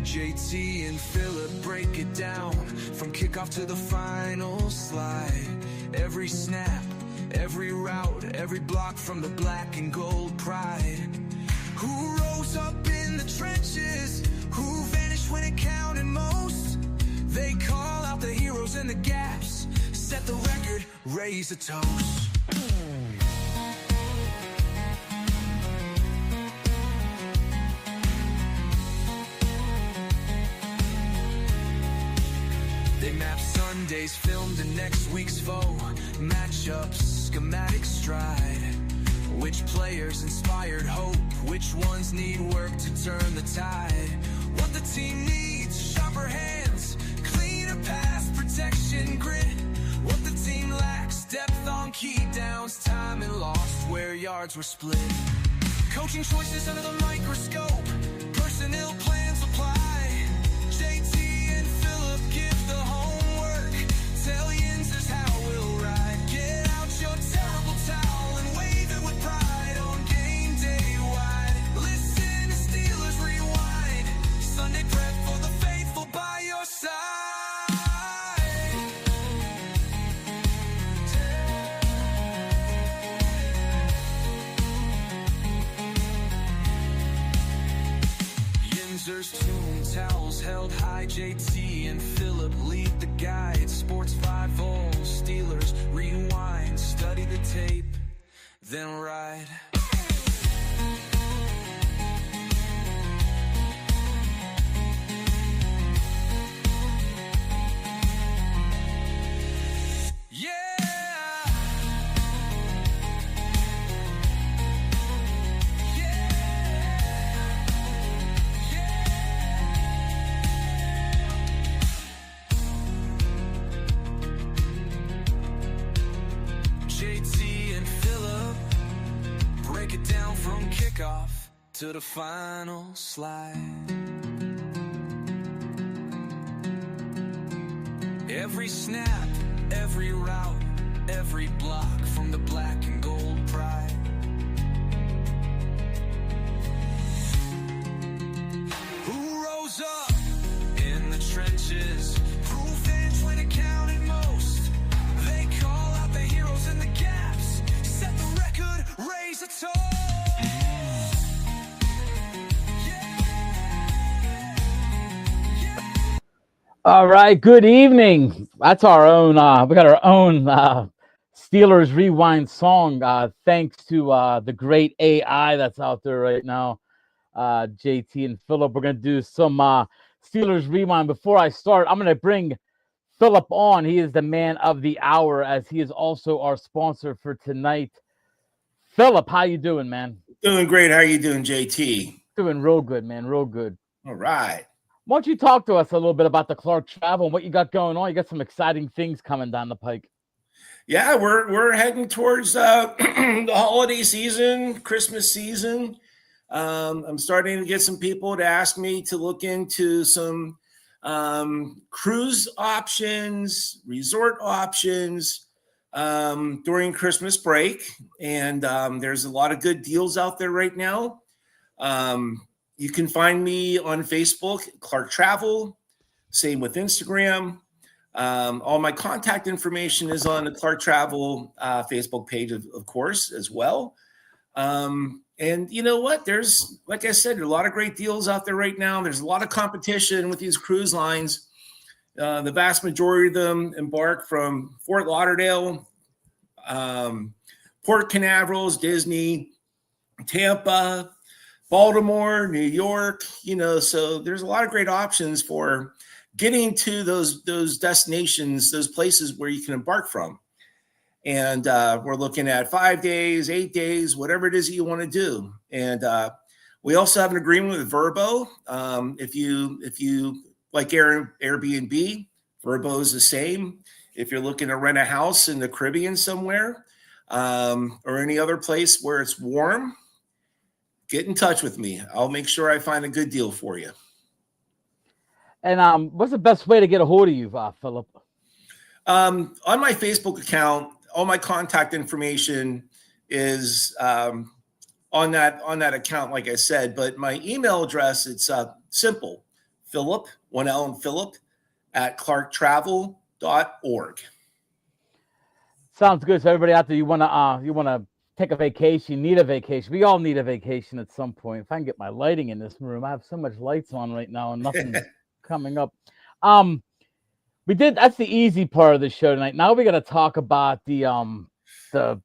JT and Phillip break it down from kickoff to the final slide. Every snap, every route, every block from the black and gold pride. Who rose up in the trenches? Who vanished when it counted most? They call out the heroes and the gaps, set the record, raise a toast. They map Sundays, filmed the next week's foe, matchups, schematic stride. Which players inspired hope? Which ones need work to turn the tide? What the team needs, sharper hands, cleaner pass, protection, grit. What the team lacks, depth on key downs, time and lost where yards were split. Coaching choices under the microscope, personnel plans apply. JT and Phillip give the homework, tell Yins is how we'll ride. Get out your terrible towel and wave it with pride on game day wide. Listen to Steelers Rewind, Sunday prep for the faithful by your side. Yinzers, tomb towels held high. JT and Phillip lead the guide. Sports 5-0, Steelers Rewind. Study the tape, then ride. JT and Phillip break it down from kickoff to the final slide. Every snap, every route, every block from the black and gold pride. Who rose up in the trenches? Who finished when it counted most? They call out the heroes and the gaps, set the record, raise a toast. All right, good evening. That's our own, we got our own Steelers Rewind song. Thanks to the great AI that's out there right now, JT and Phillip. We're going to do some Steelers Rewind. Before I start, I'm going to bring Phillip on. He is the man of the hour, as he is also our sponsor for tonight. Phillip, how you doing, man? Doing great. How are you doing, JT? Doing real good, man. Real good. All right. Why don't you talk to us a little bit about the Clark Travel and what you got going on? You got some exciting things coming down the pike. Yeah, we're heading towards the holiday season, Christmas season. I'm starting to get some people to ask me to look into some cruise options, resort options during Christmas break. And there's a lot of good deals out there right now. You can find me on Facebook, Clark Travel, same with Instagram. All my contact information is on the Clark Travel Facebook page, of course, as well. And you know what? There's, like I said, there's a lot of great deals out there right now. There's a lot of competition with these cruise lines. The vast majority of them embark from Fort Lauderdale, Port Canaveral, Disney, Tampa, Baltimore, New York, so there's a lot of great options for getting to those destinations, those places where you can embark from. And we're looking at 5 days, 8 days, whatever it is that you want to do. And we also have an agreement with Vrbo. If you like Airbnb, Vrbo is the same. If you're looking to rent a house in the Caribbean somewhere or any other place where it's warm, get in touch with me. I'll make sure I find a good deal for you. And what's the best way to get a hold of you, Phillip? On my Facebook account, all my contact information is on that account, like I said. But my email address, it's simple. Philip, one L and Philip, at clarktravel.org. Sounds good. So everybody out there, you wanna take a vacation, need a vacation. We all need a vacation at some point. If I can get my lighting in this room, I have so much lights on right now and nothing's coming up. That's the easy part of the show tonight. Now we got to talk about the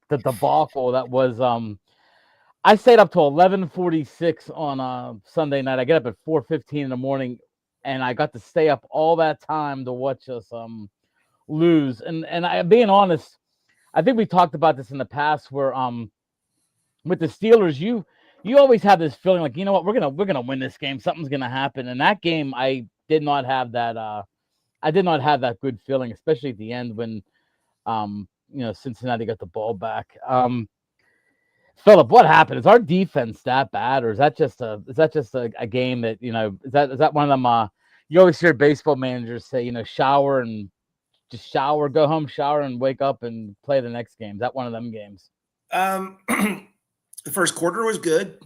debacle that was I stayed up till 11:46 on Sunday night. I get up at 4:15 in the morning, and I got to stay up all that time to watch us lose. And being honest, I think we talked about this in the past where with the Steelers, you always have this feeling like, you know what, we're gonna win this game. Something's gonna happen. And that game, I did not have that. I did not have that good feeling, especially at the end when Cincinnati got the ball back. Philip, what happened? Is our defense that bad, or is that just a game that, is that one of them? You always hear baseball managers say, shower and just shower, go home, shower, and wake up and play the next game. Is that one of them games? The first quarter was good.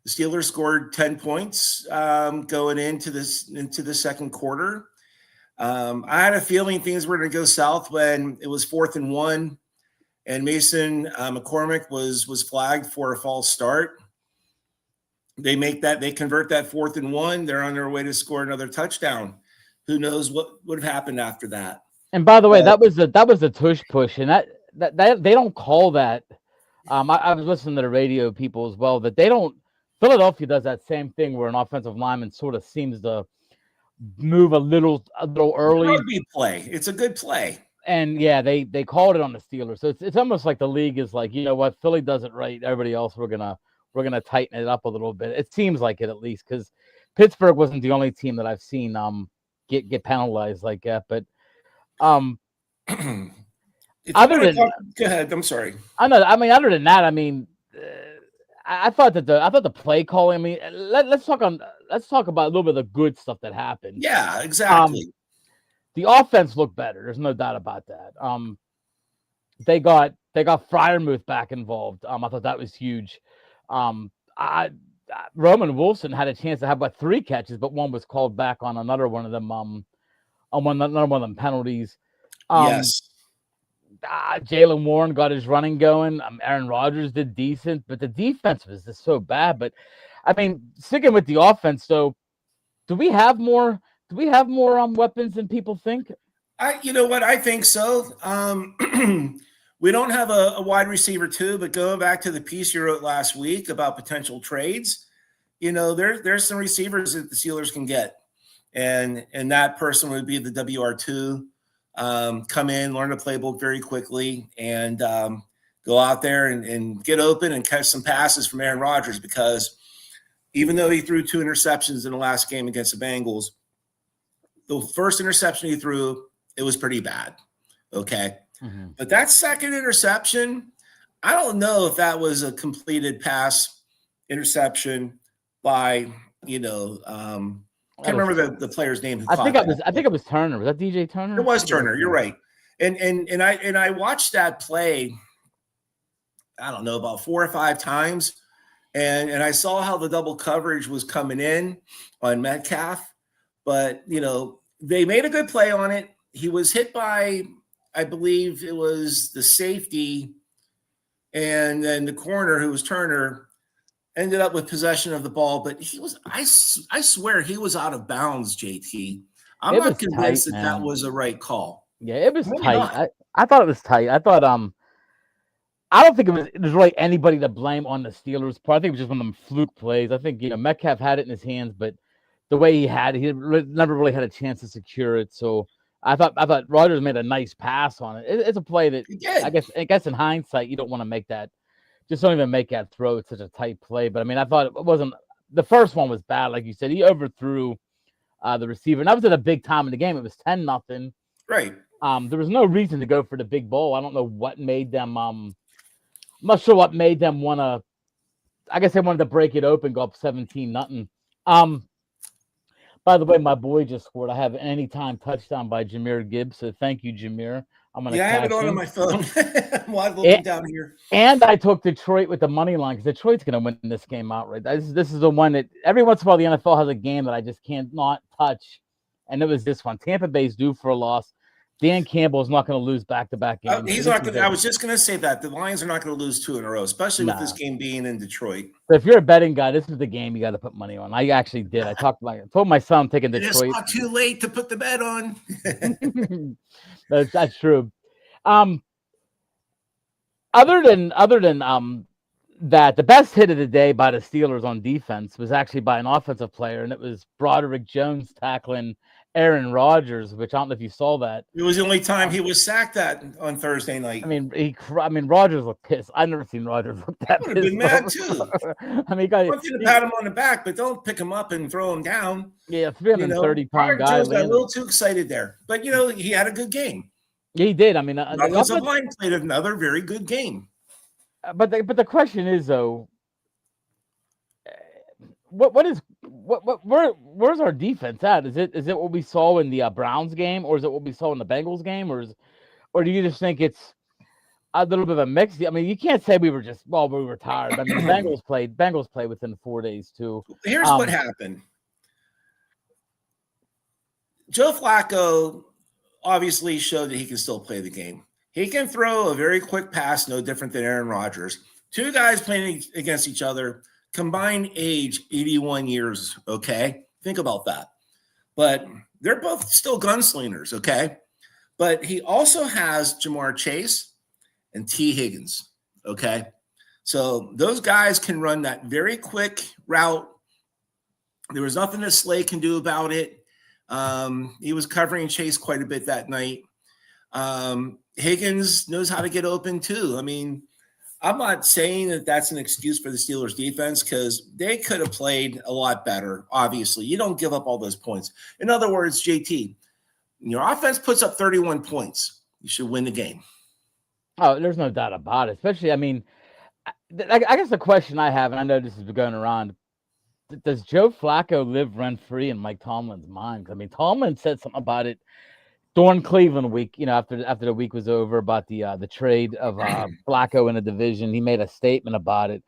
The Steelers scored 10 points going into the second quarter. I had a feeling things were going to go south when it was 4th and 1. And Mason McCormick was flagged for a false start. They convert that 4th and 1. They're on their way to score another touchdown. Who knows what would have happened after that? And by the way, that was a tush push, and that they don't call that. I was listening to the radio people as well that they don't. Philadelphia does that same thing where an offensive lineman sort of seems to move a little early. It's a good play. And yeah, they called it on the Steelers. So it's almost like the league is like, you know what, Philly does it right. Everybody else, we're gonna tighten it up a little bit. It seems like it, at least, because Pittsburgh wasn't the only team that I've seen get penalized like that. But go ahead. I'm sorry. I know. I mean, other than that, I thought the play calling. I mean, let's talk about a little bit of the good stuff that happened. Yeah, exactly. The offense looked better. There's no doubt about that. They got Freiermuth back involved. I thought that was huge. Roman Wilson had a chance to have about 3 catches, but one was called back on another one of them. On another one of them penalties. Yes. Jaylen Warren got his running going. Aaron Rodgers did decent, but the defense was just so bad. But I mean, sticking with the offense, though, do we have more weapons than people think? You know what? I think so. We don't have a wide receiver too, but going back to the piece you wrote last week about potential trades, there's some receivers that the Steelers can get, and that person would be the WR2. Come in, learn the playbook very quickly, and go out there and get open and catch some passes from Aaron Rodgers, because even though he threw 2 interceptions in the last game against the Bengals, the first interception he threw, it was pretty bad. Okay. Mm-hmm. But that second interception, I don't know if that was a completed pass interception by, I can't remember the player's name. I think it was Turner. Was that DJ Turner? It was Turner. You're right. And I watched that play, I don't know, about 4 or 5 times. And I saw how the double coverage was coming in on Metcalf. But, they made a good play on it. He was hit by, I believe it was the safety, and then the corner, who was Turner, ended up with possession of the ball. But he was, I swear, he was out of bounds, JT. I'm not convinced that was a right call. Yeah, it was tight. I thought it was tight. I thought I don't think it was really anybody to blame on the Steelers' part. I think it was just one of them fluke plays. I think, Metcalf had it in his hands, but the way he had it, he never really had a chance to secure it. So I thought Rodgers made a nice pass on it. It's a play that I guess in hindsight you don't want to make that. Just don't even make that throw. It's such a tight play. But I mean, I thought it wasn't. The first one was bad, like you said. He overthrew the receiver, and that was at a big time in the game. It was 10-0. Right. There was no reason to go for the big bowl. I don't know what made them. I'm not sure what made them want to. I guess they wanted to break it open, go up 17-0. By the way, my boy just scored. I have an anytime touchdown by Jahmyr Gibbs, so thank you, Jahmyr. I'm gonna Yeah, I have it cash on in. my phone. While I'm looking And, down here. and I took Detroit with the money line because Detroit's gonna win this game outright. This is the one that every once in a while the NFL has a game that I just can't not touch, and it was this one. Tampa Bay's due for a loss. Dan Campbell is not going to lose back-to-back games. He's So not going. I was just going to say that the Lions are not going to lose 2 in a row, especially with this game being in Detroit. So if you're a betting guy, this is the game you got to put money on. I actually did. I told my son I'm taking Detroit. It's not too late to put the bet on. That's true. Other than that, the best hit of the day by the Steelers on defense was actually by an offensive player, and it was Broderick Jones tackling Aaron Rodgers, which I don't know if you saw that. It was the only time he was sacked that on Thursday night. I mean, Rodgers looked pissed. I've never seen Rodgers look that pissed. I would have been mad too. I mean, guys, want you to pat him on the back, but don't pick him up and throw him down. Yeah, 330-pound guy. Jones got a little too excited there, but he had a good game. Yeah, he did. I mean, the offensive line played another very good game. But the question is though, where's our defense at? Is it what we saw in the Browns game, or is it what we saw in the Bengals game, or do you just think it's a little bit of a mix? I mean, you can't say we were tired. I mean, Bengals played within 4 days too. Here's what happened. Joe Flacco obviously showed that he can still play the game. He can throw a very quick pass, no different than Aaron Rodgers. 2 guys playing against each other, combined age 81 years, okay? Think about that. But they're both still gunslingers, okay? But he also has Jamar Chase and T. Higgins, okay? So those guys can run that very quick route. There was nothing that Slay can do about it. He was covering Chase quite a bit that night. Higgins knows how to get open too. I mean, I'm not saying that that's an excuse for the Steelers defense because they could have played a lot better. Obviously, you don't give up all those points. In other words, JT, your offense puts up 31 points. You should win the game. Oh, there's no doubt about it. Especially, I mean, I guess the question I have, and I know this has been going around, does Joe Flacco live rent-free in Mike Tomlin's mind? I mean, Tomlin said something about it during Cleveland week, after the week was over, about the trade of Flacco in the division. He made a statement about it.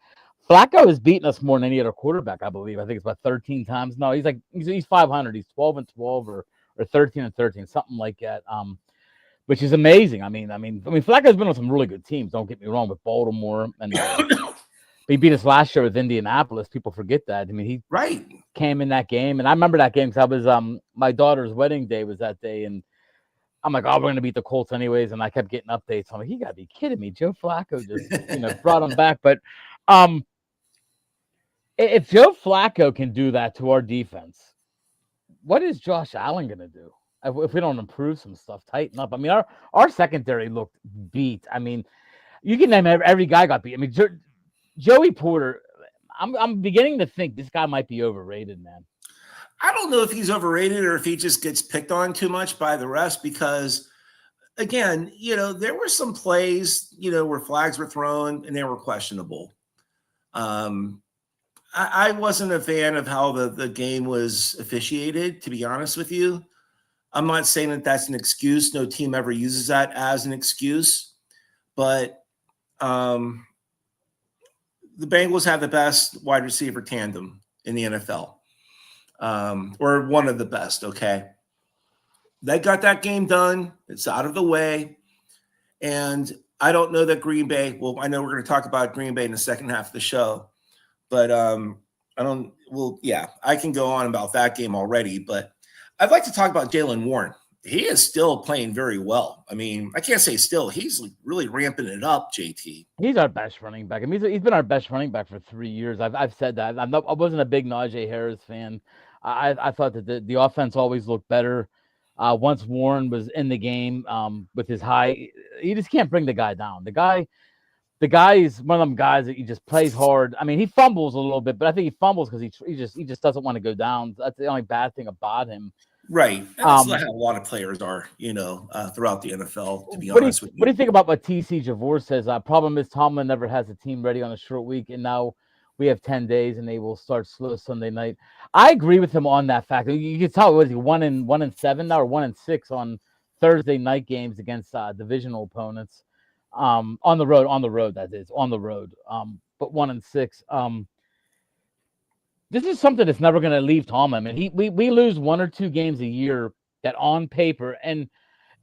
Flacco has beaten us more than any other quarterback, I believe. I think it's about 13 times. No, he's 500. He's 12-12 or 13-13, something like that. Which is amazing. I mean, Flacco's been on some really good teams. Don't get me wrong, with Baltimore, and he beat us last year with Indianapolis. People forget that. I mean, he came in that game, and I remember that game because I was my daughter's wedding day was that day, and I'm like, oh, we're gonna beat the Colts anyways, and I kept getting updates. I'm like, you gotta be kidding me. Joe Flacco just brought him back. But if Joe Flacco can do that to our defense, what is Josh Allen gonna do if we don't improve some stuff, tighten up? I mean, our secondary looked beat. I mean, you can name every guy got beat. I mean, Joey Porter, I'm beginning to think this guy might be overrated, man. I don't know if he's overrated or if he just gets picked on too much by the rest because, again, there were some plays, where flags were thrown and they were questionable. I wasn't a fan of how the game was officiated, to be honest with you. I'm not saying that that's an excuse. No team ever uses that as an excuse. But the Bengals have the best wide receiver tandem in the NFL. Or one of the best, okay? They got that game done. It's out of the way. And I don't know that Green Bay, well, I know we're going to talk about Green Bay in the second half of the show, but I can go on about that game already, but I'd like to talk about Jaylen Warren. He is still playing very well. I mean, I can't say still. He's really ramping it up, JT. He's our best running back. I mean, he's been our best running back for 3 years. I've said that. I wasn't a big Najee Harris fan. I thought that the offense always looked better once Warren was in the game with his high. You just can't bring the guy down. The guy is one of them guys that he just plays hard. I mean, he fumbles a little bit, but I think he fumbles because he just doesn't want to go down. That's the only bad thing about him. Right. And that's not how a lot of players are, throughout the NFL, to be honest with you. What do you think about what TC Javor says? Problem is Tomlin never has a team ready on a short week, and now we have 10 days, and they will start slow Sunday night. I agree with him on that fact. You can tell, was he 1-7 now or 1-6 on Thursday night games against divisional opponents. On the road, that is on the road. But 1-6. This is something that's never going to leave Tom. I mean, we lose 1 or 2 games a year that on paper, and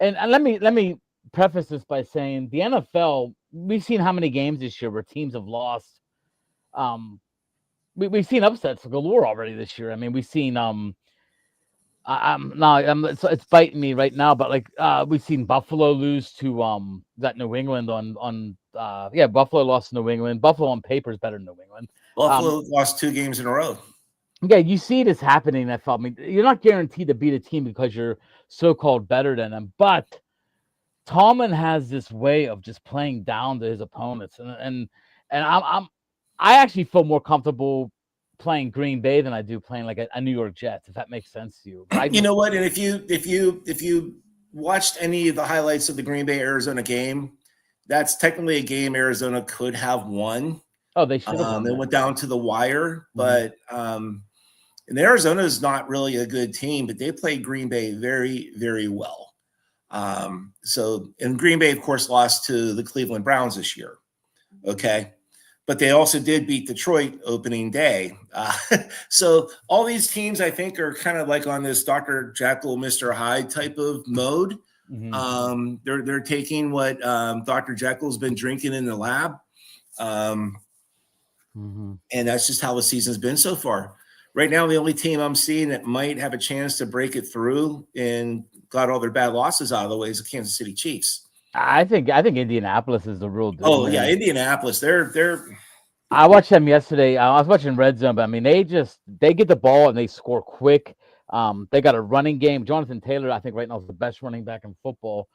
let me preface this by saying the NFL, we've seen how many games this year where teams have lost. We've seen upsets galore already this year. I mean, we've seen it's biting me right now, but like we've seen Buffalo lose to that New England on Buffalo lost to New England. Buffalo on paper is better than New England. Buffalo lost 2 games in a row. Yeah, you see this happening. I mean, you're not guaranteed to beat a team because you're so-called better than them, but Tomlin has this way of just playing down to his opponents, and I actually feel more comfortable playing Green Bay than I do playing like a New York Jets, if that makes sense to you. You know what? And if you watched any of the highlights of the Green Bay Arizona game, that's technically a game Arizona could have won. Oh, they should have. It went down to the wire, but and Arizona is not really a good team, but they played Green Bay very, very well. And Green Bay, of course, lost to the Cleveland Browns this year. Okay. But they also did beat Detroit opening day. So all these teams, I think, are kind of like on this Dr. Jekyll, Mr. Hyde type of mode. Mm-hmm. They're taking what Dr. Jekyll's been drinking in the lab. And that's just how the season's been so far. Right now, the only team I'm seeing that might have a chance to break it through and got all their bad losses out of the way is the Kansas City Chiefs. I think Indianapolis is the real deal. Oh, yeah, Indianapolis. They're I watched them yesterday. I was watching Red Zone, but I mean, they get the ball and they score quick. They got a running game. Jonathan Taylor, I think right now is the best running back in football.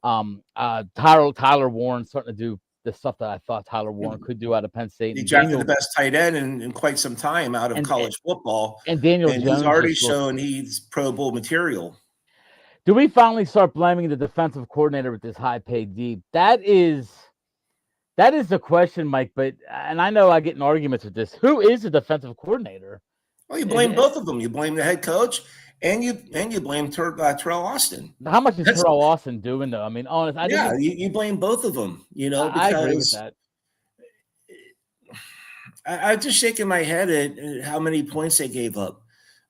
Tyler Warren starting to do the stuff that I thought Tyler Warren could do out of Penn State. He drafted the best tight end in quite some time out of college football. And Daniel Jones he's already shown he's Pro Bowl material. Do we finally start blaming the defensive coordinator with this high-paid D? That is the question, Mike. But and I know I get in arguments with this. Who is the defensive coordinator? Well, you blame both of them. You blame the head coach, and you blame Terrell Austin. How much is Terrell Austin doing, though? I mean, honestly, you blame both of them. You know, I agree with that. I'm just shaking my head at how many points they gave up.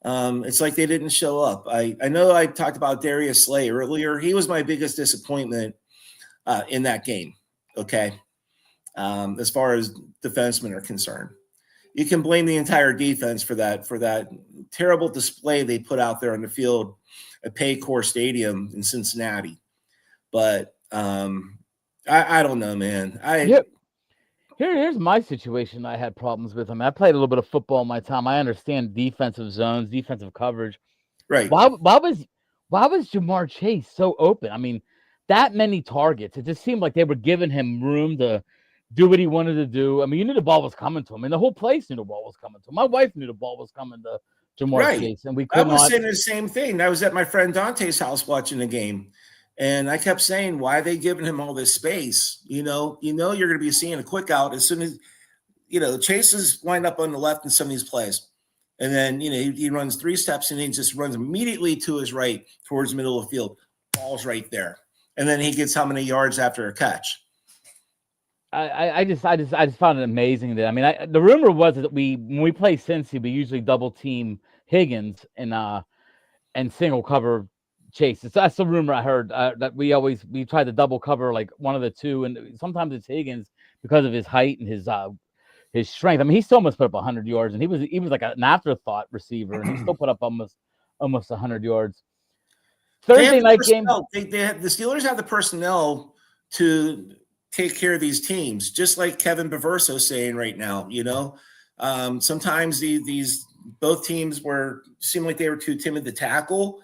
It's like they didn't show up. I know I talked about Darius Slay earlier. He was my biggest disappointment in that game. Okay. As far as defensemen are concerned, you can blame the entire defense for that terrible display they put out there on the field at Paycor Stadium in Cincinnati. But I don't know, man. Here's my situation I had problems with. I mean, I played a little bit of football in my time. I understand defensive zones, defensive coverage. Right. Why was Jamar Chase so open? I mean, that many targets. It just seemed like they were giving him room to do what he wanted to do. I mean, you knew the ball was coming to him, and the whole place knew the ball was coming to him. My wife knew the ball was coming to Jamar Chase, and we could not. I was saying the same thing. I was at my friend Dante's house watching the game. And I kept saying, why are they giving him all this space? You know, you're going to be seeing a quick out as soon as, Chase is lined up on the left in some of these plays. And then, he runs 3 steps and he just runs immediately to his right towards the middle of the field. Ball's right there. And then he gets how many yards after a catch? I just found it amazing that, I mean, the rumor was that when we play Cincy, we usually double team Higgins and single cover Chase. That's the rumor I heard, that we try to double cover like one of the two, and sometimes it's Higgins because of his height and his strength. I mean, he still must put up 100 yards, and he was like an afterthought receiver, and he still put up almost 100 yards. Thursday night game. The Steelers have the personnel to take care of these teams, just like Kevin Baverso saying right now. Sometimes these both teams seemed like they were too timid to tackle.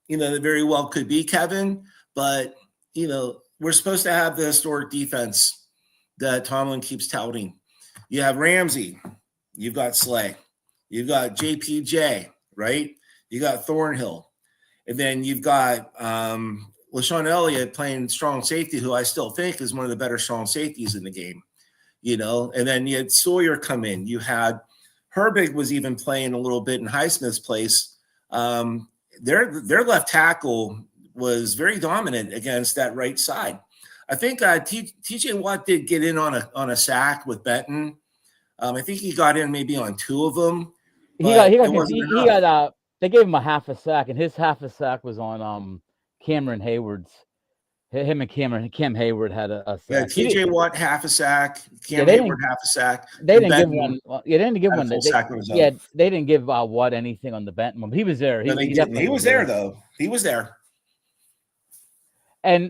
That very well could be Kevin, but, we're supposed to have the historic defense that Tomlin keeps touting. You have Ramsey, you've got Slay, you've got JPJ, right? You got Thornhill, and then you've got LaShawn Elliott playing strong safety, who I still think is one of the better strong safeties in the game, and then you had Sawyer come in. You had Herbig was even playing a little bit in Highsmith's place. Their left tackle was very dominant against that right side. I think TJ Watt did get in on a sack with Benton. I think he got in maybe on 2 of them. But it wasn't enough. They gave him a half a sack, and his half a sack was on Cameron Hayward's. Him and Cam Hayward had a sack. Yeah, TJ Watt half a sack, Cam Hayward half a sack. They didn't give one. Yeah, they didn't give one. They didn't give Watt anything on the Benton one. He was there. He was there though. He was there. And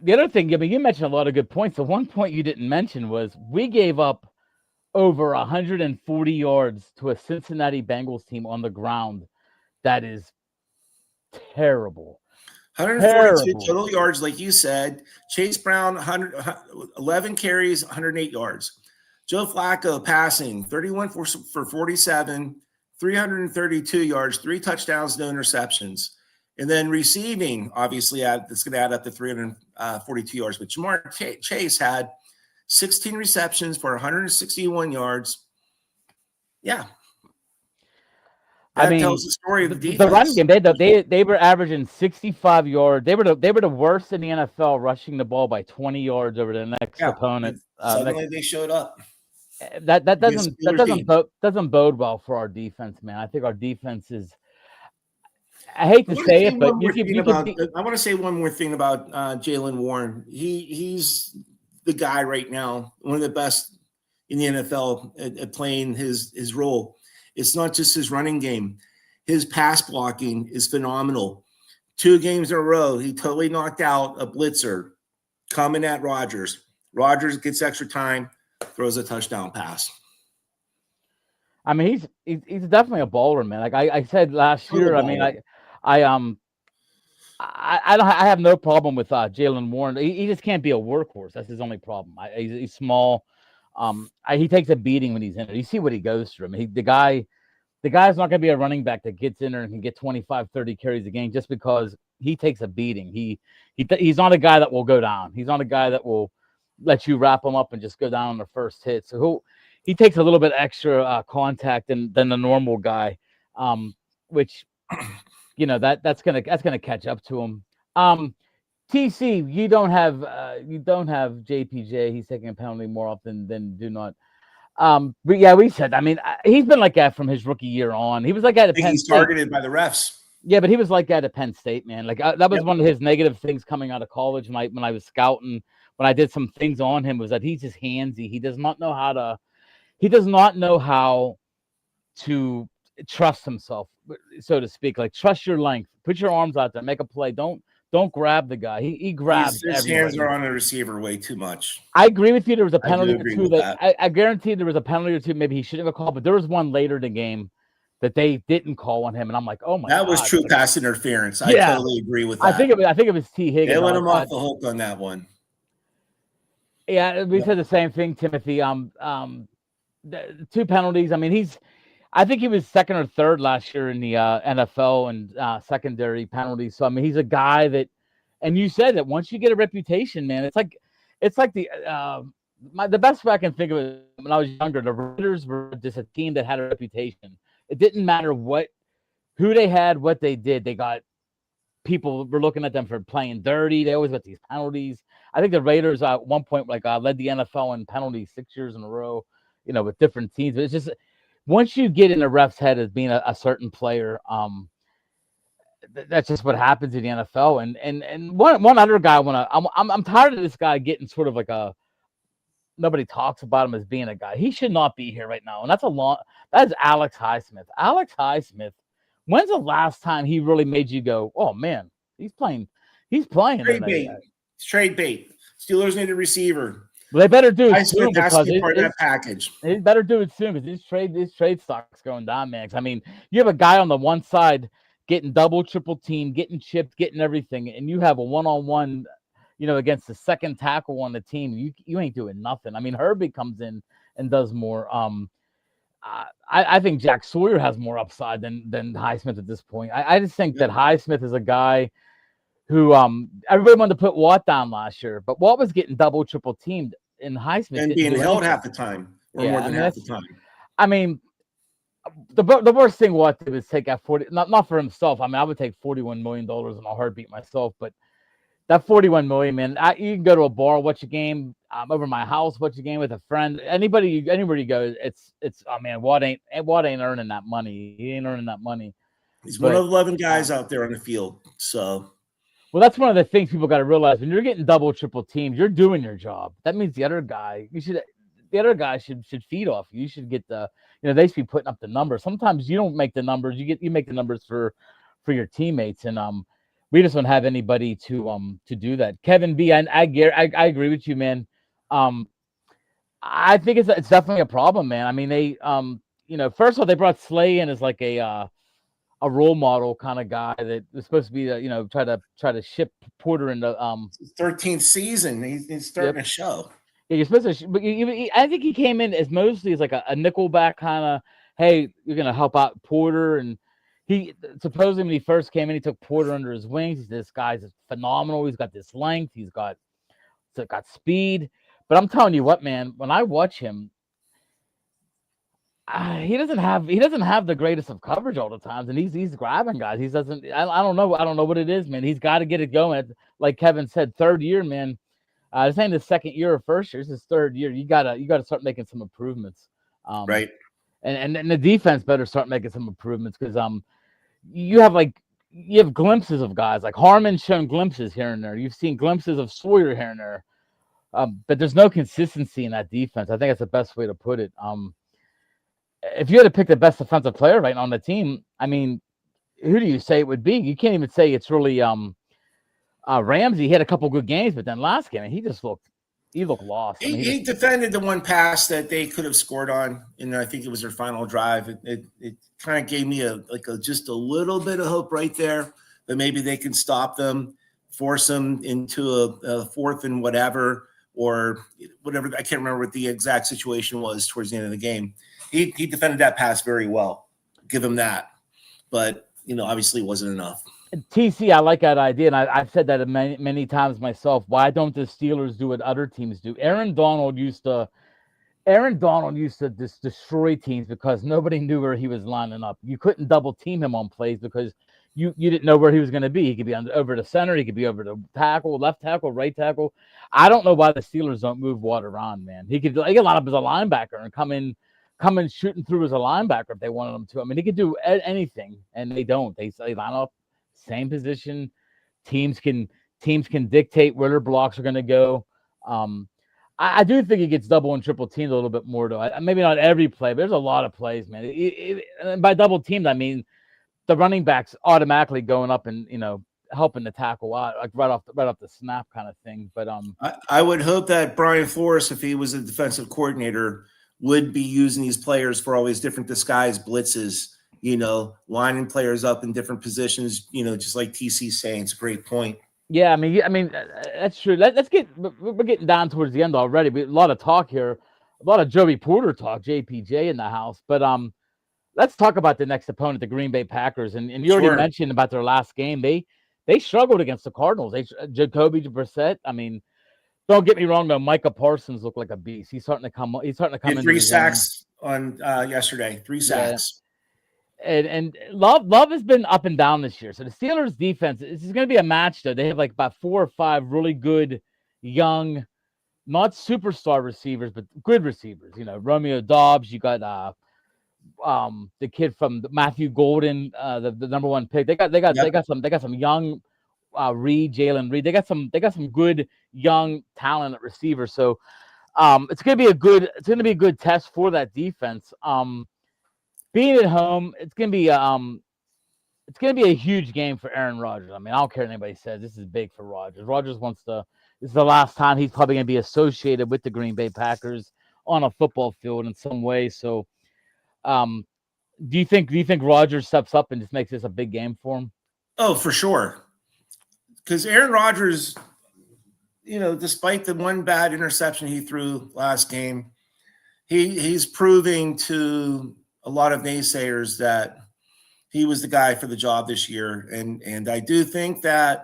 the other thing, I mean, you mentioned a lot of good points. The one point you didn't mention was we gave up over 140 yards to a Cincinnati Bengals team on the ground. That is terrible. 142 total yards, like you said. Chase Brown, 11 carries, 108 yards. Joe Flacco passing, 31 for 47, 332 yards, 3 touchdowns, no interceptions. And then receiving, obviously, that's going to add up to 342 yards. But Jamar Chase had 16 receptions for 161 yards. Yeah. That tells the story of the defense. The run game, they were averaging 65 yards. They were the worst in the NFL, rushing the ball by 20 yards over the next opponent. Suddenly they showed up. That doesn't bode well for our defense, man. I think our defense is. I hate to say it, but I want to say one more thing about Jaylen Warren. He's the guy right now, one of the best in the NFL at playing his role. It's not just his running game. His pass blocking is phenomenal. 2 games in a row, he totally knocked out a blitzer coming at Rodgers. Rodgers gets extra time, throws a touchdown pass. I mean, he's definitely a baller, man. Like I said last year, I mean, I have no problem with Jaylen Warren. He just can't be a workhorse. That's his only problem. He's small. He takes a beating when he's in it. You see what he goes through. I mean, the guy's not going to be a running back that gets in there and can get 25, 30 carries a game just because he takes a beating. He's not a guy that will go down. He's not a guy that will let you wrap him up and just go down on the first hit. So he takes a little bit extra contact than the normal guy, which that's gonna catch up to him. TC, you don't have JPJ. He's taking a penalty more often than do not. But yeah, we said. I mean, he's been like that from his rookie year on. He was like that at Penn State. He's targeted by the refs. Yeah, but he was like that at Penn State, man. Like that was one of his negative things coming out of college. When I was scouting, when I did some things on him, was that he's just handsy. He does not know how to. He does not know how to trust himself, so to speak. Like trust your length. Put your arms out there. Make a play. Don't grab the guy. He grabs. His hands are on the receiver way too much. I agree with you. There was a penalty or two that I guarantee there was a penalty or two. Maybe he shouldn't have called, but there was one later in the game that they didn't call on him, and I'm like, oh my god, that was true pass interference. I totally agree with that. I think it was T. Higgins. They let him off the hook on that one. Yeah, we said the same thing, Timothy. The 2 penalties. I mean, I think he was 2nd or 3rd last year in the NFL and secondary penalties. So I mean, he's a guy that, and you said that once you get a reputation, man, it's like the best way I can think of it when I was younger. The Raiders were just a team that had a reputation. It didn't matter who they had, what they did. They got people were looking at them for playing dirty. They always got these penalties. I think the Raiders at one point led the NFL in penalties 6 years in a row. With different teams. But it's just once you get in a ref's head as being a certain player, that's just what happens in the NFL. And one other guy I'm tired of this guy getting sort of like nobody talks about him as being a guy. He should not be here right now. And that's Alex Highsmith. Alex Highsmith, when's the last time he really made you go, oh man, he's playing. Trade bait. Steelers need a receiver. Well, they better do it soon because part of that package. They better do it soon because this trade stock's going down, man. I mean, you have a guy on the one side getting double, triple team, getting chipped, getting everything, and you have a one-on-one, against the second tackle on the team. You ain't doing nothing. I mean, Herbie comes in and does more. I think Jack Sawyer has more upside than Highsmith at this point. I just think that Highsmith is a guy who everybody wanted to put Watt down last year, but Watt was getting double, triple teamed, and Highsmith and being held half the time or more than half the time. I mean, the worst thing Watt did was take that 40, not for himself. I mean, I would take $41 million in a heartbeat myself, but that 41 million, man, you can go to a bar, watch a game, over my house, watch a game with a friend. Anywhere you go, it's. Oh man, Watt ain't earning that money. He ain't earning that money. He's one But of 11 guys out there on the field. So, well, that's one of the things people got to realize when you're getting double, triple teams, you're doing your job. That means the other guy should feed off you. You should get they should be putting up the numbers. Sometimes you don't make the numbers. You make the numbers for your teammates, and we just don't have anybody to do that. Kevin B, I agree with you, man. I think it's definitely a problem, man. I mean, they first of all, they brought Slay in as like a role model kind of guy that was supposed to be try to ship Porter into 13th season. He's starting to show. Yeah, you're supposed to, but I think he came in as mostly as like a nickelback kind of. Hey, you're gonna help out Porter, and he supposedly when he first came in, he took Porter under his wings. He said, this guy's phenomenal. He's got this length. He's got speed. But I'm telling you what, man, when I watch him, he doesn't have the greatest of coverage all the times, and he's grabbing guys. He doesn't. I don't know what it is, man. He's got to get it going. Like Kevin said, third year, man. This ain't his second year or first year. It's his third year. You gotta start making some improvements. Right. And the defense better start making some improvements because you have glimpses of guys like Harmon's shown glimpses here and there. You've seen glimpses of Sawyer here and there. But there's no consistency in that defense. I think that's the best way to put it. If you had to pick the best defensive player right now on the team, I mean, who do you say it would be? You can't even say it's really Ramsey. He had a couple good games, but then last game he looked lost. He defended the one pass that they could have scored on, and I think it was their final drive. It kind of gave me just a little bit of hope right there that maybe they can stop them, force them into a fourth and whatever, or whatever. I can't remember what the exact situation was towards the end of the game. He defended that pass very well. Give him that. But, obviously it wasn't enough. TC, I like that idea, and I've said that many, many times myself. Why don't the Steelers do what other teams do? Aaron Donald used to just destroy teams because nobody knew where he was lining up. You couldn't double team him on plays because you didn't know where he was going to be. He could be over the center. He could be over the tackle, left tackle, right tackle. I don't know why the Steelers don't move Watt around, man. He could line up as a linebacker and come in shooting through as a linebacker if they wanted him to. I mean, he could do anything, and they don't. They line up same position. Teams can dictate where their blocks are going to go. I do think he gets double and triple teamed a little bit more, though. Maybe not every play, but there's a lot of plays, man. And by double teamed, I mean the running backs automatically going up and helping the tackle out, like right off the snap kind of thing. But I would hope that Brian Flores, if he was a defensive coordinator, would be using these players for all these different disguise blitzes. Lining players up in different positions. Just like TC's saying, it's a great point. Yeah, I mean that's true. We're getting down towards the end already. A lot of talk here, a lot of Joey Porter talk, JPJ in the house. But let's talk about the next opponent, the Green Bay Packers. And you already mentioned about their last game. They struggled against the Cardinals. Jacoby Brissett. I mean, don't get me wrong though. Micah Parsons looked like a beast. He's starting to come. He's starting to come in. 3 sacks on yesterday. 3 sacks. And Love has been up and down this year. So the Steelers defense, this is going to be a match though. They have like about 4 or 5 really good young, not superstar receivers, but good receivers. Romeo Dobbs. You got the kid from Matthew Golden, the number 1 pick. They got some young Jalen Reed. They got some good young talent at receiver. So it's gonna be a good test for that defense. Being at home, it's gonna be a huge game for Aaron Rodgers. I mean, I don't care what anybody says. This is big for Rodgers. This is the last time he's probably gonna be associated with the Green Bay Packers on a football field in some way. So, do you think Rodgers steps up and just makes this a big game for him? Oh, for sure. Because Aaron Rodgers, despite the one bad interception he threw last game, he's proving to a lot of naysayers that he was the guy for the job this year. And I do think that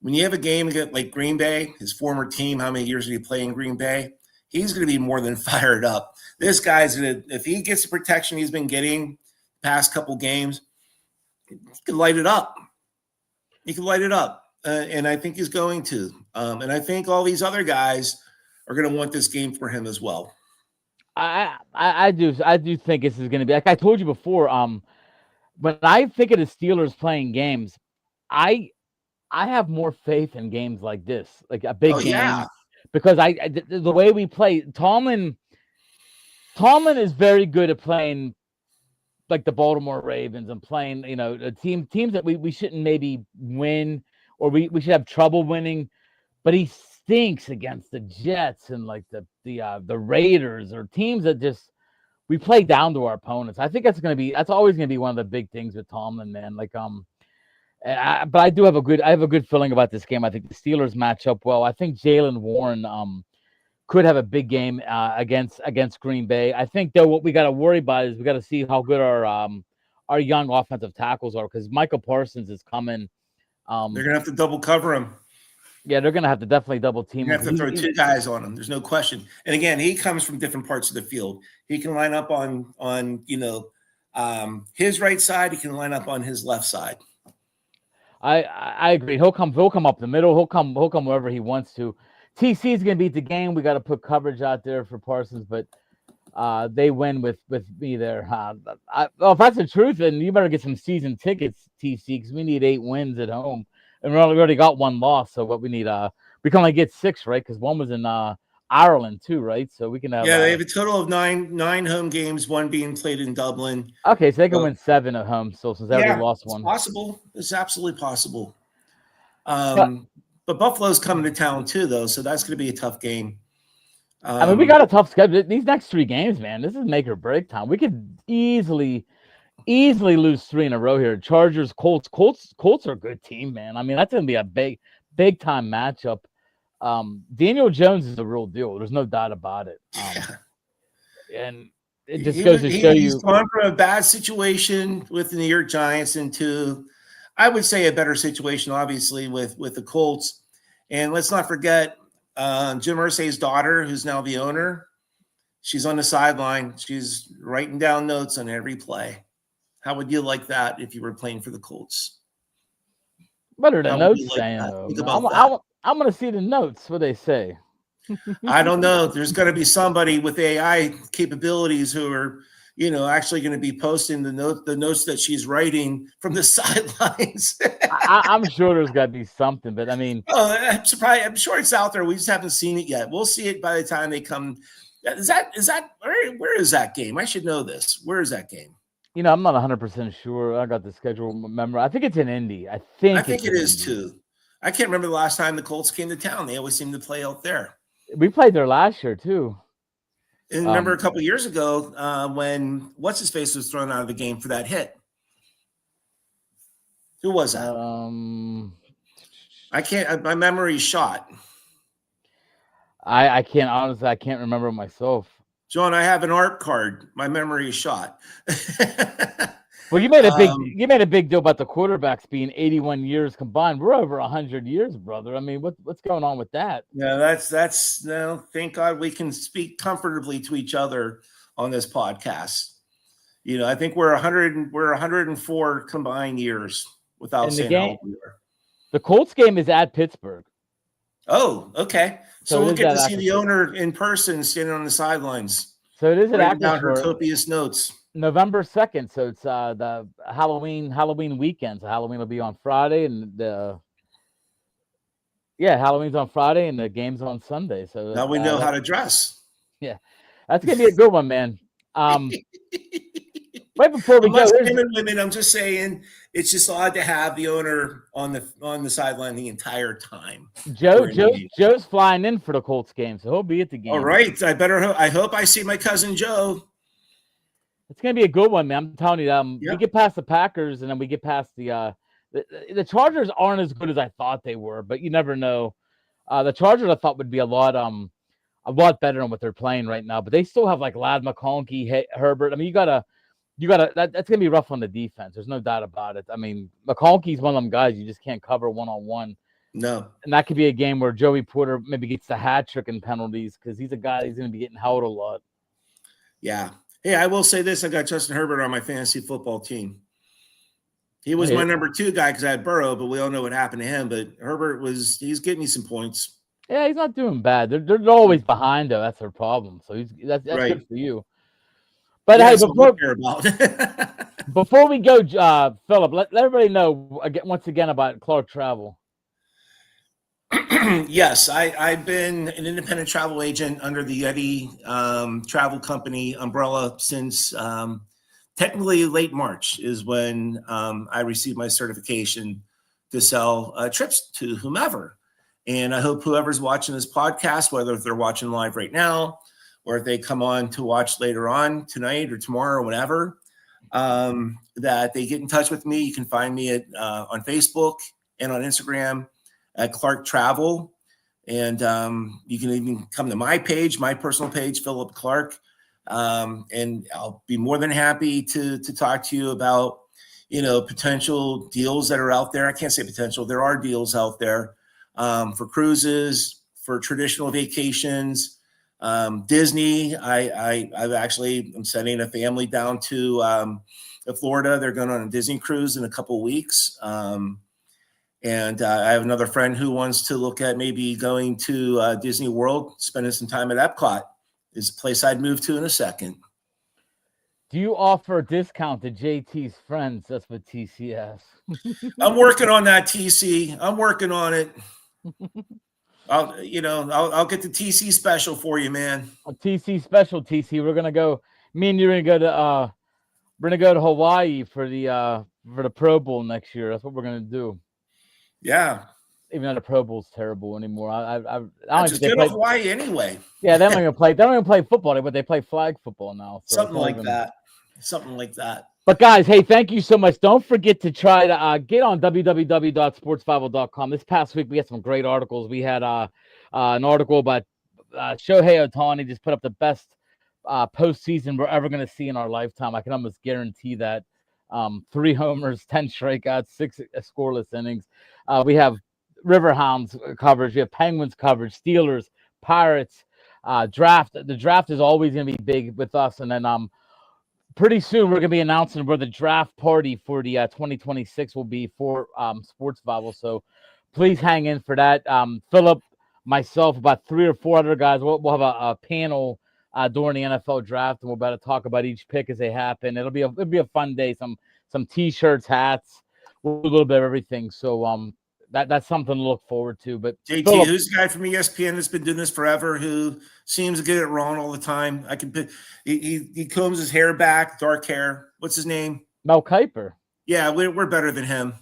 when you have a game like Green Bay, his former team, how many years did he play in Green Bay? he's going to be more than fired up. This guy's going to, if he gets the protection he's been getting past couple games, he can light it up. He can light it up. And I think he's going to. And I think all these other guys are going to want this game for him as well. I do think this is going to be, like I told you before, when I think of the Steelers playing games, I have more faith in games like this, like a big game. Yeah. Because the way we play, Tomlin is very good at playing like the Baltimore Ravens and playing, teams that we shouldn't maybe win, or we should have trouble winning, but he stinks against the Jets and like the Raiders, or teams that just we play down to our opponents. I think that's always gonna be one of the big things with Tomlin, man. Like but I have a good feeling about this game. I think the Steelers match up well. I think Jaylen Warren could have a big game against Green Bay. I think though what we got to worry about is we got to see how good our young offensive tackles are, because Michael Parsons is coming. They're gonna have to double cover him. Yeah, they're gonna have to definitely double team him. You have to throw two guys on him. There's no question. And again, he comes from different parts of the field. He can line up on his right side. He can line up on his left side. I agree. He'll come up the middle. He'll come wherever he wants to. TC is gonna beat the game. We got to put coverage out there for Parsons, but they win with me there. If that's the truth, then you better get some season tickets, TC, because we need 8 wins at home. And we already got 1 loss, so what we need, we can only get 6, right? Because 1 was in Ireland too, right? So we can have. Yeah, they have a total of nine home games, 1 being played in Dublin. Okay, so they can win 7 at home. So since they already lost 1, it's possible. It's absolutely possible. But Buffalo's coming to town too, though, so that's going to be a tough game. I mean, we got a tough schedule. These next 3 games, man, this is make or break time. We could easily lose 3 in a row here. Chargers, Colts are a good team, man. I mean, that's gonna be a big time matchup. Daniel Jones is the real deal. There's no doubt about it. And it just goes to show he's gone from a bad situation with the New York Giants into, I would say, a better situation, obviously, with the Colts. And let's not forget Jim Irsay's daughter, who's now the owner. She's on the sideline. She's writing down notes on every play. How would you like that if you were playing for the Colts? Better than notes saying, though. I'm going to see the notes, what they say. I don't know. There's going to be somebody with AI capabilities who are, actually going to be posting the notes that she's writing from the sidelines. I'm sure there's got to be something, but I mean. Oh, I'm surprised. I'm sure it's out there. We just haven't seen it yet. We'll see it by the time they come. Is that where is that game? I should know this. Where is that game? I'm not 100% sure. I got the schedule remember. I think it's in Indy. I think it is too. I can't remember the last time the Colts came to town. They always seem to play out there. We played there last year too. And remember a couple of years ago when what's his face was thrown out of the game for that hit. Who was that? I can't. My memory's shot. I can't honestly. I can't remember myself. John, I have an art card. My memory is shot. Well, you made a big deal about the quarterbacks being 81 years combined. We're over 100 years, brother. I mean, what's going on with that? Yeah, that's no. Thank God we can speak comfortably to each other on this podcast. I think we're 104 combined years without saying how old we are. The Colts game is at Pittsburgh. Oh, okay. So we'll get to see the owner in person standing on the sidelines. So it is at down her copious notes. November 2nd. So it's the Halloween weekend. So Halloween will be on Friday, and Halloween's on Friday, and the game's on Sunday. So now we know how to dress. Yeah, that's gonna be a good one, man. Right before we go, women, I'm just saying it's just odd to have the owner on the sideline the entire time. Joe's flying in for the Colts game, so he'll be at the game. All right, I hope I see my cousin Joe. It's gonna be a good one, man. I'm telling you. We get past the Packers, and then we get past the Chargers aren't as good as I thought they were, but you never know. The Chargers I thought would be a lot better than what they're playing right now, but they still have like Ladd McConkey, Herbert. I mean, you gotta that's gonna be rough on the defense. There's no doubt about it. I mean, McConkey's one of them guys you just can't cover one-on-one. No. And that could be a game where Joey Porter maybe gets the hat trick in penalties because he's a guy he's going to be getting held a lot. Yeah. Hey, I will say this. I got Justin Herbert on my fantasy football team. He was my number 2 guy because I had Burrow, but we all know what happened to him. But Herbert he's getting me some points. Yeah, he's not doing bad. They're always behind him. That's their problem. So that's Right. good for you. But hey, before we go, Philip, let everybody know once again about Clark Travel. Yes, I've been an independent travel agent under the Yeti travel company umbrella since technically late March is when I received my certification to sell trips to whomever. And I hope whoever's watching this podcast, whether they're watching live right now or if they come on to watch later on tonight or tomorrow or whenever, that they get in touch with me. You can find me on Facebook and on Instagram at Clark Travel. And you can even come to my page, my personal page, Philip Clark. And I'll be more than happy to talk to you about, potential deals that are out there. I can't say potential. There are deals out there for cruises, for traditional vacations. Disney, I'm sending a family down to Florida. They're going on a Disney cruise in a couple of weeks. And I have another friend who wants to look at maybe going to Disney World, spending some time at Epcot. Is a place I'd move to in a second. Do you offer a discount to JT's friends? That's what TCS. I'm working on that, TC. I'm working on it. I'll get the TC special for you, man. A TC special, TC. We're gonna go. Me and you're gonna go to Hawaii for the Pro Bowl next year. That's what we're gonna do. Yeah. Even though the Pro Bowl's terrible anymore. I don't just go to Hawaii anyway. Yeah, they don't even play football, but they play flag football now. So Something like that. But guys, hey, thank you so much. Don't forget to try to get on www.sportsbible.com. This past week we had some great articles. We had an article about Shohei Ohtani just put up the best postseason we're ever going to see in our lifetime. I can almost guarantee that. 3 homers, 10 strikeouts, 6 scoreless innings. We have Riverhounds coverage. We have Penguins coverage, Steelers, Pirates, draft. The draft is always going to be big with us. And then pretty soon we're going to be announcing where the draft party for the 2026 will be for Sports Bible. So please hang in for that. Philip, myself, about 3 or 4 other guys, we'll have a panel during the NFL draft, and we're about to talk about each pick as they happen. It'll be a fun day. Some T-shirts, hats, we'll do a little bit of everything. So that's something to look forward to. But JT, Phillip, who's the guy from ESPN that's been doing this forever, who seems to get it wrong all the time? He combs his hair back, dark hair. What's his name? Mel Kiper. Yeah, we're better than him.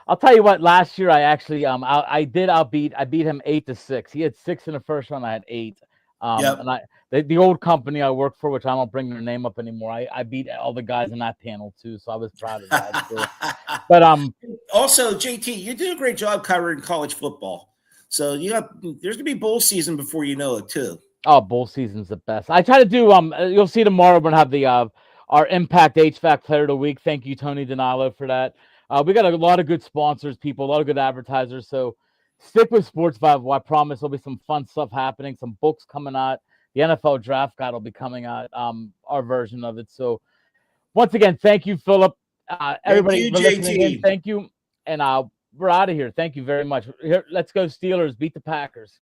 I'll tell you what. Last year, I actually I beat him 8-6. He had 6 in the first round. I had 8. Yep. And the old company I work for, which I don't bring their name up anymore, I beat all the guys in that panel too, so I was proud of that. So. But also, JT, you do a great job covering college football. So there's gonna be bowl season before you know it too. Oh, bowl season's the best. I try to do you'll see tomorrow we're gonna have the our Impact HVAC Player of the Week. Thank you, Tony Donalo, for that. We got a lot of good sponsors, people, a lot of good advertisers. So stick with Sports Bible. I promise there'll be some fun stuff happening, some books coming out. The NFL Draft Guide will be coming out, our version of it. So once again, thank you, Philip. Everybody for listening in. Thank you. And we're out of here. Thank you very much. Here, let's go Steelers. Beat the Packers.